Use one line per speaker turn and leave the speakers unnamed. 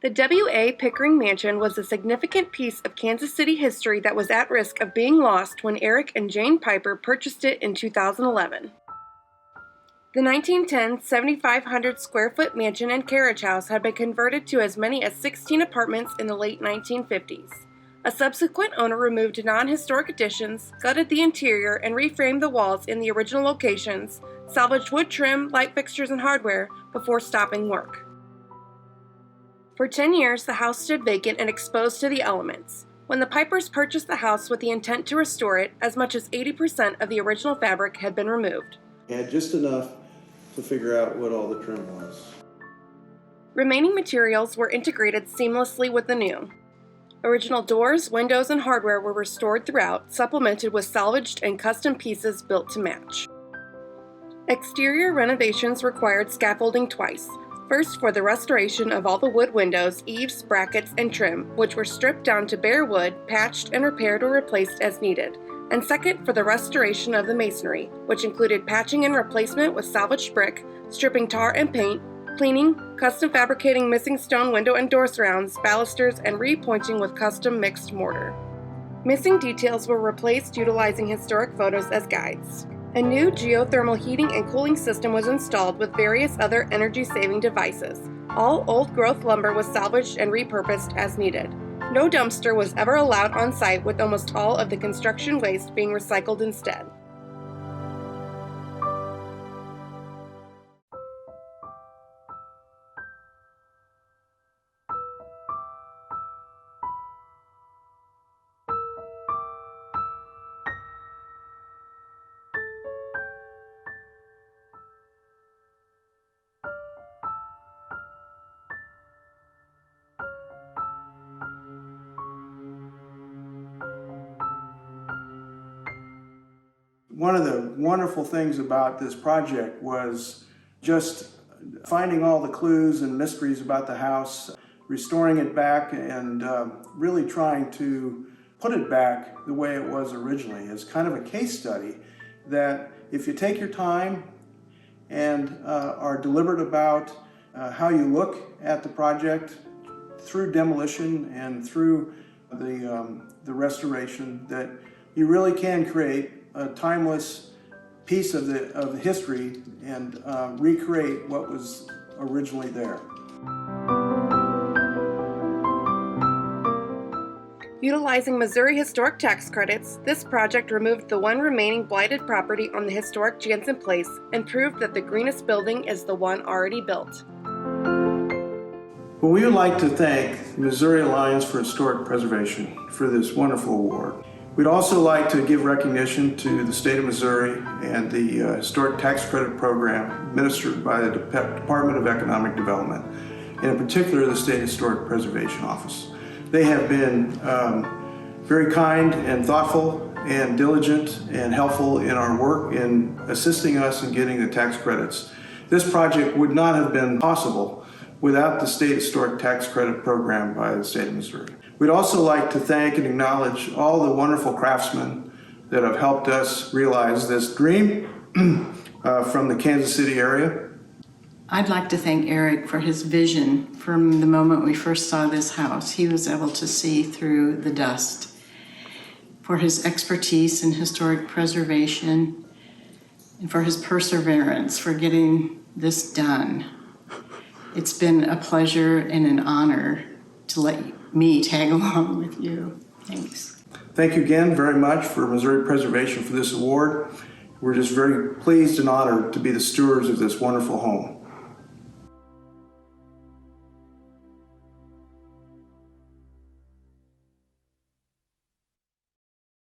The W.A. Pickering Mansion was a significant piece of Kansas City history that was at risk of being lost when Eric and Jane Piper purchased it in 2011. The 1910 7,500 square foot mansion and carriage house had been converted to as many as 16 apartments in the late 1950s. A subsequent owner removed non-historic additions, gutted the interior, and reframed the walls in the original locations, salvaged wood trim, light fixtures, and hardware before stopping work. For 10 years, the house stood vacant and exposed to the elements. When the Pipers purchased the house with the intent to restore it, as much as 80% of the original fabric had been removed.
And just enough to figure out what all the trim was.
Remaining materials were integrated seamlessly with the new. Original doors, windows, and hardware were restored throughout, supplemented with salvaged and custom pieces built to match. Exterior renovations required scaffolding twice. First, for the restoration of all the wood windows, eaves, brackets, and trim, which were stripped down to bare wood, patched, and repaired or replaced as needed. And second, for the restoration of the masonry, which included patching and replacement with salvaged brick, stripping tar and paint, cleaning, custom fabricating missing stone window and door surrounds, balusters, and repointing with custom mixed mortar. Missing details were replaced utilizing historic photos as guides. A new geothermal heating and cooling system was installed with various other energy-saving devices. All old-growth lumber was salvaged and repurposed as needed. No dumpster was ever allowed on site, with almost all of the construction waste being recycled instead.
One of the wonderful things about this project was just finding all the clues and mysteries about the house, restoring it back, and really trying to put it back the way it was originally as kind of a case study that if you take your time and are deliberate about how you look at the project through demolition and through the restoration, that you really can create a timeless piece of the history and recreate what was originally there.
Utilizing Missouri historic tax credits, this project removed the one remaining blighted property on the historic Jansen Place and proved that the greenest building is the one already built.
Well, we would like to thank the Missouri Alliance for Historic Preservation for this wonderful award. We'd also like to give recognition to the state of Missouri and the Historic Tax Credit Program administered by the Department of Economic Development, and in particular the State Historic Preservation Office. They have been very kind and thoughtful and diligent and helpful in our work in assisting us in getting the tax credits. This project would not have been possible without the State Historic Tax Credit Program by the state of Missouri. We'd also like to thank and acknowledge all the wonderful craftsmen that have helped us realize this dream from the Kansas City area.
I'd like to thank Eric for his vision from the moment we first saw this house. He was able to see through the dust. For his expertise in historic preservation, and for his perseverance for getting this done. It's been a pleasure and an honor to let me tag along with you. Thanks.
Thank you again very much for Missouri Preservation for this award. We're just very pleased and honored to be the stewards of this wonderful home.